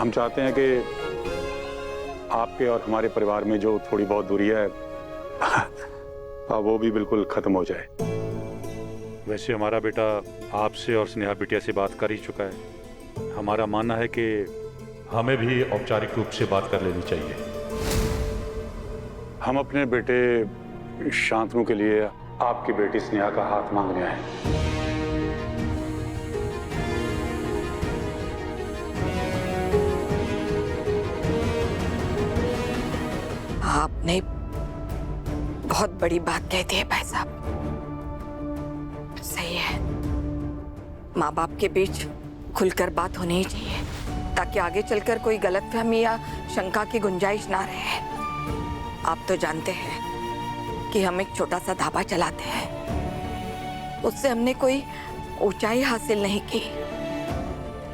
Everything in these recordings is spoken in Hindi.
हम चाहते हैं कि आपके और हमारे परिवार में जो थोड़ी बहुत दूरी है वो भी बिल्कुल खत्म हो जाए। वैसे हमारा बेटा आपसे और स्नेहा बिटिया से बात कर ही चुका है। हमारा मानना है कि हमें भी औपचारिक रूप से बात कर लेनी चाहिए। हम अपने बेटे शांतनु के लिए आपकी बेटी स्नेहा का हाथ मांगने आए। आपने बहुत बड़ी बात कह दी है भाई साहब। सही है, माँ बाप के बीच खुलकर बात होनी ही चाहिए ताकि आगे चलकर कोई गलतफहमी या शंका की गुंजाइश ना रहे। आप तो जानते हैं कि हम एक छोटा सा ढाबा चलाते हैं, उससे हमने कोई ऊंचाई हासिल नहीं की,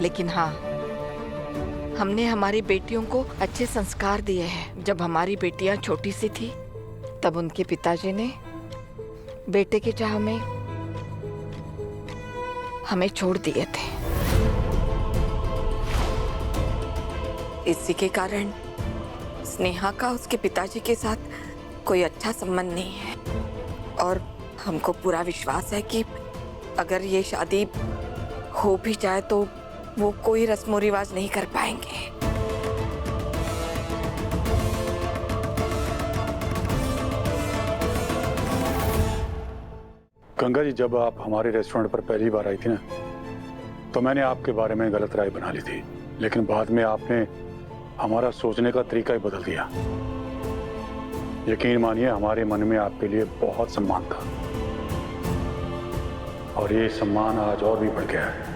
लेकिन हाँ, हमने हमारी बेटियों को अच्छे संस्कार दिए हैं। जब हमारी बेटियां छोटी सी थी तब उनके पिताजी ने बेटे के चाह में हमें छोड़ दिए थे। इसी के कारण स्नेहा का उसके पिताजी के साथ कोई अच्छा संबंध नहीं है और हमको पूरा विश्वास है कि अगर ये शादी हो भी जाए तो वो कोई रस्मो रिवाज नहीं कर पाएंगे। गंगा जी, जब आप हमारे रेस्टोरेंट पर पहली बार आई थी ना, तो मैंने आपके बारे में गलत राय बना ली थी, लेकिन बाद में आपने हमारा सोचने का तरीका ही बदल दिया। यकीन मानिए, हमारे मन में आपके लिए बहुत सम्मान था और ये सम्मान आज और भी बढ़ गया है।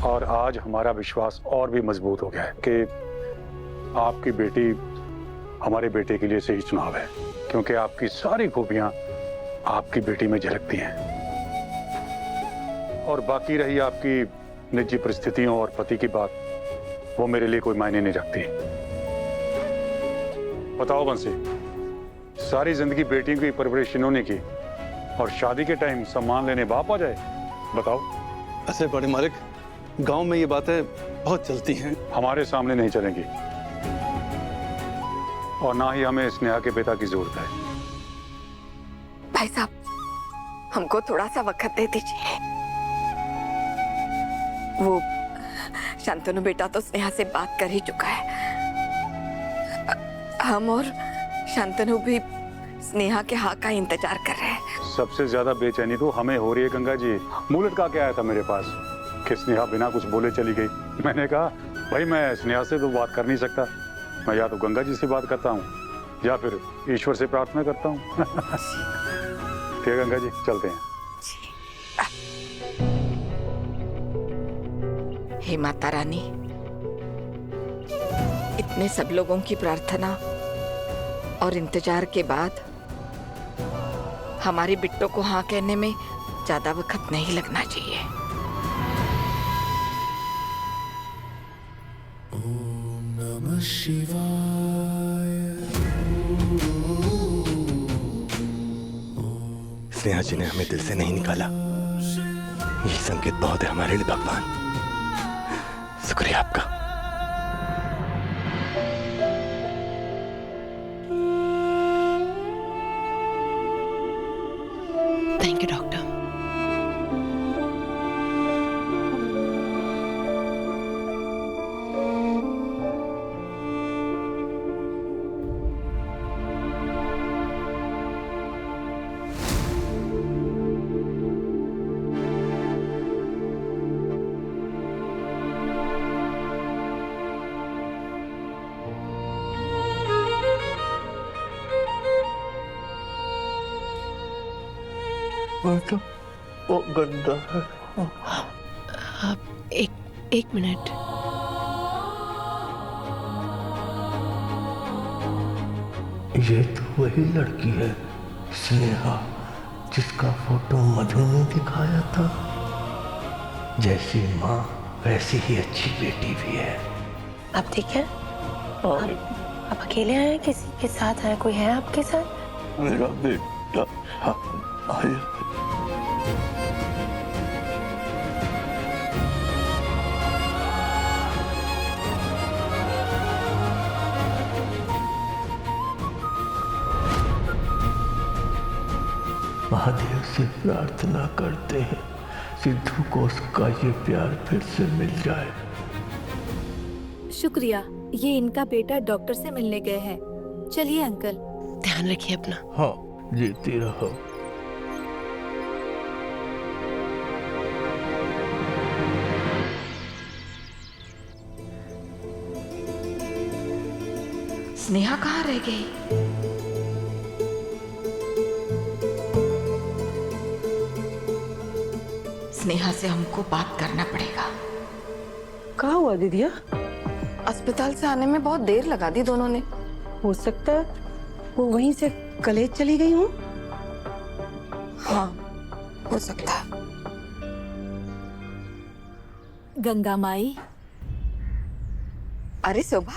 और आज हमारा विश्वास और भी मजबूत हो गया है कि आपकी बेटी हमारे बेटे के लिए सही चुनाव है, क्योंकि आपकी सारी खूबियां आपकी बेटी में झलकती हैं। और बाकी रही आपकी निजी परिस्थितियों और पति की बात, वो मेरे लिए कोई मायने नहीं रखती। बताओ बंसी, सारी जिंदगी बेटियों की परवरिश इन्होंने की और शादी के टाइम सम्मान लेने बाप आ जाए? बताओ। ऐसे बड़े मालिक, गांव में ये बातें बहुत चलती हैं। हमारे सामने नहीं चलेंगी और ना ही हमें स्नेहा के पिता की जरूरत है। भाई साहब, हमको थोड़ा सा वक्त दे दीजिए। वो शांतनु बेटा तो स्नेहा से बात कर ही चुका है। हम और शांतनु भी स्नेहा के हाँ का इंतजार कर रहे हैं। सबसे ज्यादा बेचैनी तो हमें हो रही है गंगा जी। मुंह लटका के आया था मेरे पास कि स्नेहा बिना कुछ बोले चली गई। मैंने कहा भाई, मैं स्नेहा से तो बात कर नहीं सकता, मैं या तो गंगा जी से बात करता हूँ या फिर ईश्वर से प्रार्थना करता हूँ। ठीक है गंगा जी, चलते हैं। हे माता रानी, इतने सब लोगों की प्रार्थना और इंतजार के बाद हमारी बिट्टो को हाँ कहने में ज्यादा वक्त नहीं लगना चाहिए। ओम नमः शिवाय। स्नेहा जी ने हमें दिल से नहीं निकाला, यही संकेत बहुत है हमारे लिए भगवान। शुक्रिया आपका। Thank you doctor. तो वो गंदा है। आप एक मिनट। ये तो वही लड़की है स्नेहा, जिसका फोटो मधु ने दिखाया था। जैसी माँ वैसी ही अच्छी बेटी भी है। आप ठीक है? आप अकेले आए हैं, किसी के साथ आए? कोई है आपके साथ? मेरा बेटा आया। महादेव से प्रार्थना करते हैं सिद्धू को उसका ये प्यार फिर से मिल जाए। शुक्रिया, ये इनका बेटा डॉक्टर से मिलने गए हैं। चलिए अंकल। ध्यान रखिए अपना। हाँ, जीती रहो। स्नेहा कहाँ रह गई? स्नेहा से हमको बात करना पड़ेगा। कहाँ हुआ दीदिया? अस्पताल से आने में बहुत देर लगा दी दोनों ने। हो सकता है वो वहीं से कॉलेज चली गई हूँ। हाँ, हो सकता है। गंगा माई। अरे शोभा,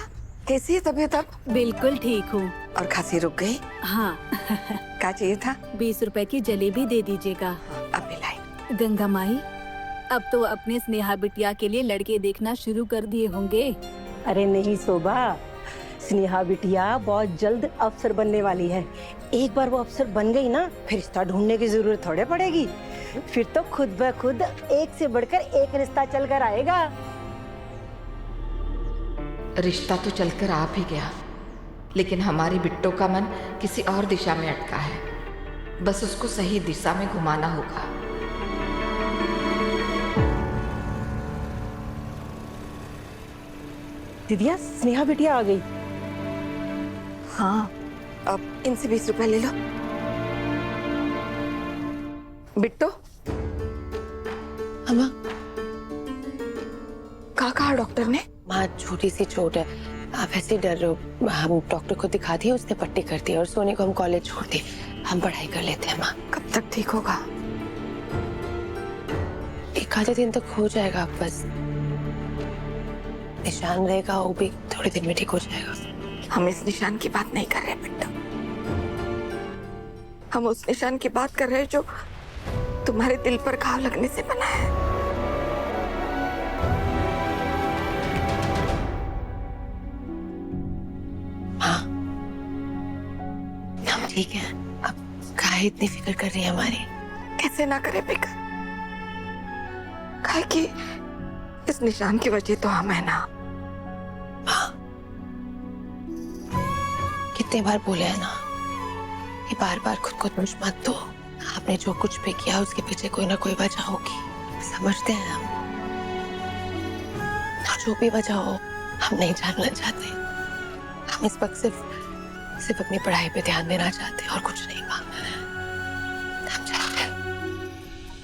कैसी है तबीयत अब? बिल्कुल ठीक हूँ। और खांसी रुक गई? हाँ। क्या चाहिए था? 20 रुपए की जलेबी दे दीजिएगा। अब लाई। गंगा माई, अब तो अपने स्नेहा बिटिया के लिए लड़के देखना शुरू कर दिए होंगे। अरे नहीं शोभा, स्नेहा बिटिया बहुत जल्द अफसर बनने वाली है। एक बार वो अफसर बन गई ना, फिर रिश्ता ढूंढने की जरूरत थोड़े पड़ेगी। फिर तो खुद ब खुद एक से बढ़कर एक रिश्ता चल कर आएगा। रिश्ता तो चलकर आ भी गया, लेकिन हमारी बिट्टो का मन किसी और दिशा में अटका है। बस उसको सही दिशा में घुमाना होगा। दीदिया, स्नेहा बिटिया आ गई। हाँ, अब इनसे 20 रुपए ले लो। बिट्टो, अम्मा, कहा डॉक्टर ने? माँ छोटी सी चोट है, आप ऐसे डर रहे हो। हम डॉक्टर को दिखा दिए, उसने पट्टी कर दी और सोनी को हम कॉलेज छोड़ दिए। हम पढ़ाई कर लेते हैं माँ। कब तक ठीक होगा? 1 आधे दिन तक हो जाएगा। बस निशान रहेगा, वो भी थोड़े दिन में ठीक हो जाएगा। हम इस निशान की बात नहीं कर रहे बिट्टो। हम उस निशान की बात कर रहे हैं जो तुम्हारे दिल पर घाव लगने से बना है। हाँ, हम ठीक है। अब काहे इतनी फिक्र कर रही है हमारी? कैसे ना करे फिक्र? काहे कि इस निशान की वजह तो हम है ना। हाँ, कितने बार बोले है ना कि बार बार खुद को दोष मत दो। आपने जो कुछ भी किया उसके पीछे कोई ना कोई वजह होगी, समझते हैं हम। और जो भी वजह हो, हम नहीं जानना चाहते। हम इस वक्त सिर्फ अपनी पढ़ाई पे ध्यान देना चाहते हैं और कुछ नहीं। हम चाहते हैं।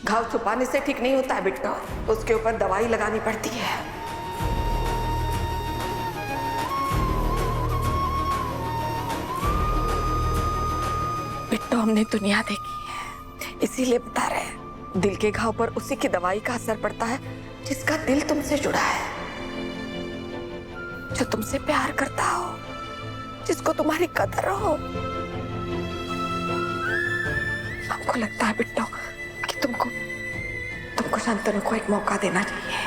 घाव छुपाने से ठीक नहीं होता है बिट्टो, उसके ऊपर दवाई लगानी पड़ती है। बिट्टो, हमने दुनिया देखी है, इसीलिए बता रहे हैं। दिल के घाव पर उसी की दवाई का असर पड़ता है जिसका दिल तुमसे जुड़ा है, जो तुमसे प्यार करता हो, जिसको तुम्हारी कदर हो। हमको लगता है बिट्टो कि तुमको शांतनु को एक मौका देना चाहिए।